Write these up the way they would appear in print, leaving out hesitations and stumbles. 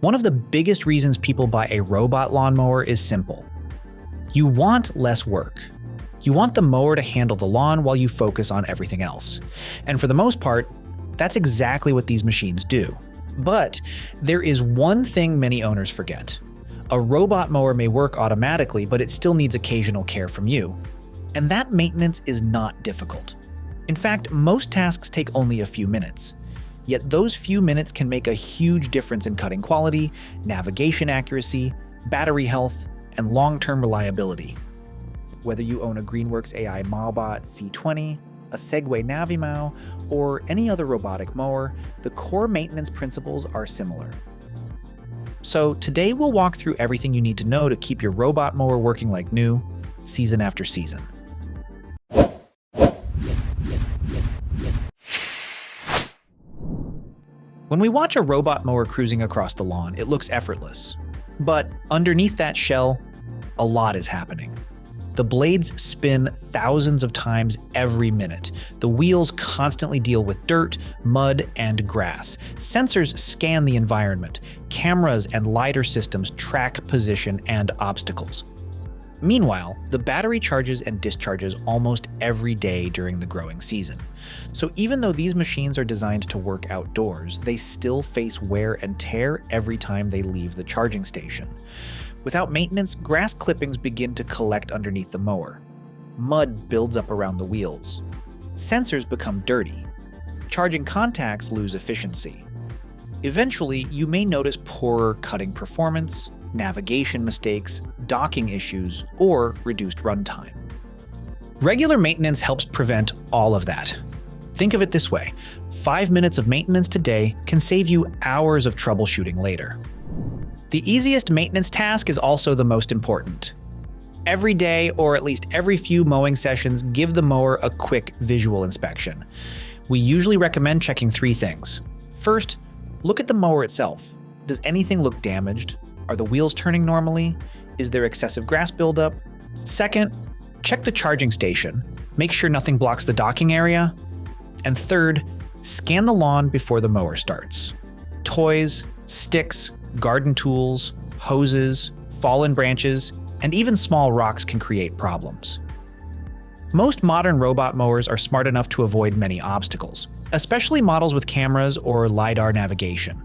One of the biggest reasons people buy a robot lawnmower is simple. You want less work. You want the mower to handle the lawn while you focus on everything else. And for the most part, that's exactly what these machines do. But there is one thing many owners forget. A robot mower may work automatically, but it still needs occasional care from you. And that maintenance is not difficult. In fact, most tasks take only a few minutes. Yet those few minutes can make a huge difference in cutting quality, navigation accuracy, battery health, and long-term reliability. Whether you own a Greenworks AiMowbot C20, a Segway Navimow, or any other robotic mower, the core maintenance principles are similar. So today we'll walk through everything you need to know to keep your robot mower working like new, season after season. When we watch a robot mower cruising across the lawn, it looks effortless. But underneath that shell, a lot is happening. The blades spin thousands of times every minute. The wheels constantly deal with dirt, mud, and grass. Sensors scan the environment. Cameras and lidar systems track position and obstacles. Meanwhile, the battery charges and discharges almost every day during the growing season. So even though these machines are designed to work outdoors, they still face wear and tear every time they leave the charging station. Without maintenance, grass clippings begin to collect underneath the mower. Mud builds up around the wheels. Sensors become dirty. Charging contacts lose efficiency. Eventually, you may notice poorer cutting performance, navigation mistakes, docking issues, or reduced runtime. Regular maintenance helps prevent all of that. Think of it this way: 5 minutes of maintenance today can save you hours of troubleshooting later. The easiest maintenance task is also the most important. Every day, or at least every few mowing sessions, give the mower a quick visual inspection. We usually recommend checking 3 things. First, look at the mower itself. Does anything look damaged? Are the wheels turning normally? Is there excessive grass buildup? Second, check the charging station. Make sure nothing blocks the docking area. And third, scan the lawn before the mower starts. Toys, sticks, garden tools, hoses, fallen branches, and even small rocks can create problems. Most modern robot mowers are smart enough to avoid many obstacles, especially models with cameras or lidar navigation.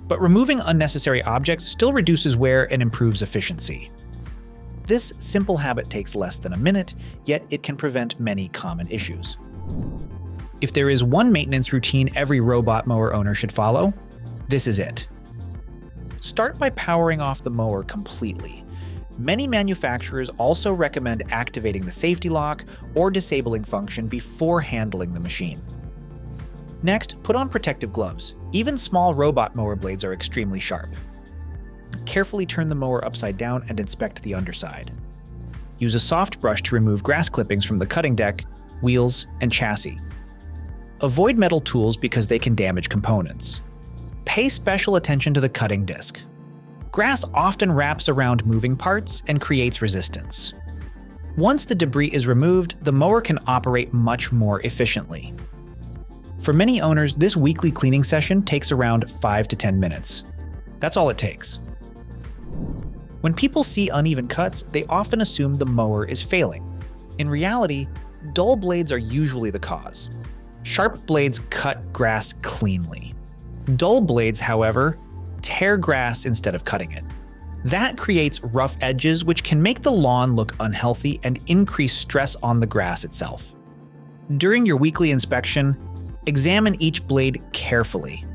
But removing unnecessary objects still reduces wear and improves efficiency. This simple habit takes less than a minute, yet it can prevent many common issues. If there is one maintenance routine every robot mower owner should follow, this is it. Start by powering off the mower completely. Many manufacturers also recommend activating the safety lock or disabling function before handling the machine. Next, put on protective gloves. Even small robot mower blades are extremely sharp. Carefully turn the mower upside down and inspect the underside. Use a soft brush to remove grass clippings from the cutting deck, wheels, and chassis. Avoid metal tools because they can damage components. Pay special attention to the cutting disc. Grass often wraps around moving parts and creates resistance. Once the debris is removed, the mower can operate much more efficiently. For many owners, this weekly cleaning session takes around 5 to 10 minutes. That's all it takes. When people see uneven cuts, they often assume the mower is failing. In reality, dull blades are usually the cause. Sharp blades cut grass cleanly. Dull blades, however, tear grass instead of cutting it. That creates rough edges, which can make the lawn look unhealthy and increase stress on the grass itself. During your weekly inspection, examine each blade carefully.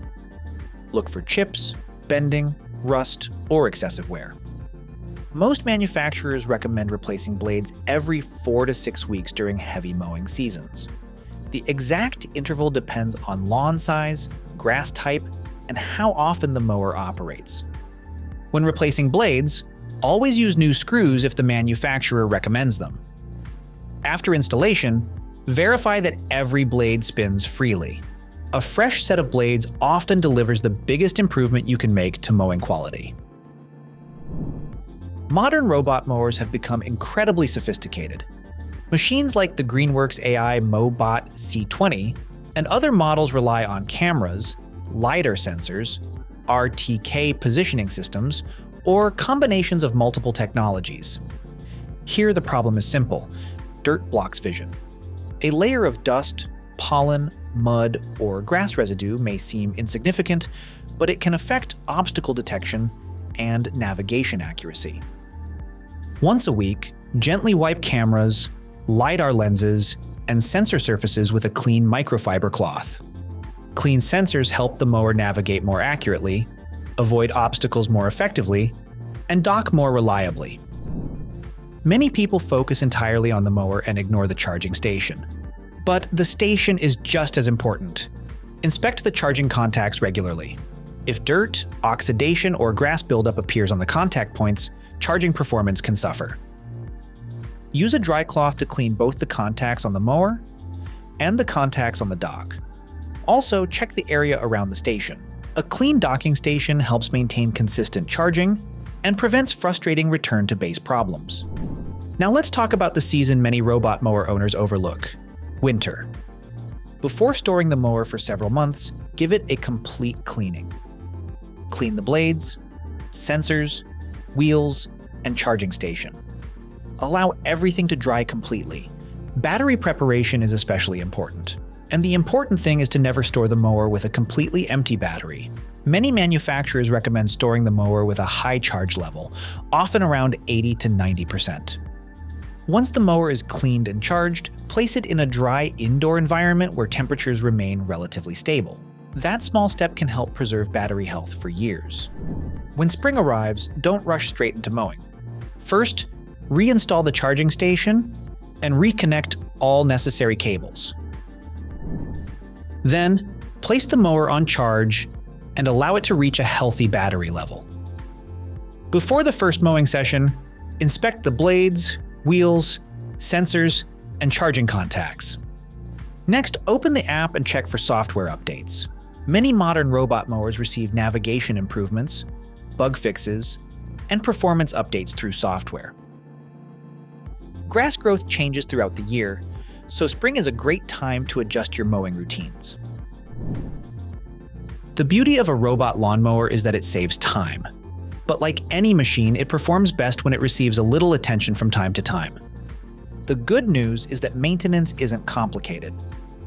Look for chips, bending, rust, or excessive wear. Most manufacturers recommend replacing blades every 4 to 6 weeks during heavy mowing seasons. The exact interval depends on lawn size, grass type, and how often the mower operates. When replacing blades, always use new screws if the manufacturer recommends them. After installation, verify that every blade spins freely. A fresh set of blades often delivers the biggest improvement you can make to mowing quality. Modern robot mowers have become incredibly sophisticated. Machines like the Greenworks AiMowbot C20 and other models rely on cameras, lidar sensors, RTK positioning systems, or combinations of multiple technologies. Here the problem is simple. Dirt blocks vision. A layer of dust, pollen, mud, or grass residue may seem insignificant, but it can affect obstacle detection and navigation accuracy. Once a week, gently wipe cameras, LiDAR lenses, and sensor surfaces with a clean microfiber cloth. Clean sensors help the mower navigate more accurately, avoid obstacles more effectively, and dock more reliably. Many people focus entirely on the mower and ignore the charging station. But the station is just as important. Inspect the charging contacts regularly. If dirt, oxidation, or grass buildup appears on the contact points, charging performance can suffer. Use a dry cloth to clean both the contacts on the mower and the contacts on the dock. Also, check the area around the station. A clean docking station helps maintain consistent charging and prevents frustrating return to base problems. Now let's talk about the season many robot mower owners overlook: winter. Before storing the mower for several months, give it a complete cleaning. Clean the blades, sensors, wheels, and charging station. Allow everything to dry completely. Battery preparation is especially important. And the important thing is to never store the mower with a completely empty battery. Many manufacturers recommend storing the mower with a high charge level, often around 80 to 90%. Once the mower is cleaned and charged, place it in a dry indoor environment where temperatures remain relatively stable. That small step can help preserve battery health for years. When spring arrives, don't rush straight into mowing. First, reinstall the charging station and reconnect all necessary cables. Then, place the mower on charge and allow it to reach a healthy battery level. Before the first mowing session, inspect the blades, wheels, sensors, and charging contacts. Next, open the app and check for software updates. Many modern robot mowers receive navigation improvements, bug fixes, and performance updates through software. Grass growth changes throughout the year, so spring is a great time to adjust your mowing routines. The beauty of a robot lawnmower is that it saves time. But like any machine, it performs best when it receives a little attention from time to time. The good news is that maintenance isn't complicated.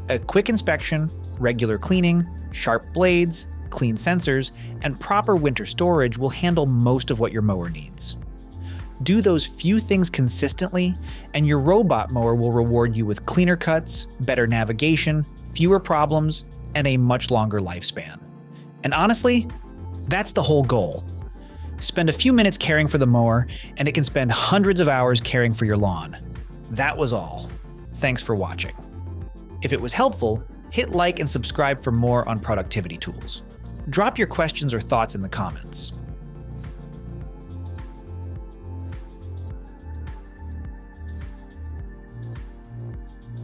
A quick inspection, regular cleaning, sharp blades, clean sensors, and proper winter storage will handle most of what your mower needs. Do those few things consistently, and your robot mower will reward you with cleaner cuts, better navigation, fewer problems, and a much longer lifespan. And honestly, that's the whole goal. Spend a few minutes caring for the mower, and it can spend hundreds of hours caring for your lawn. That was all. Thanks for watching. If it was helpful, hit like and subscribe for more on productivity tools. Drop your questions or thoughts in the comments.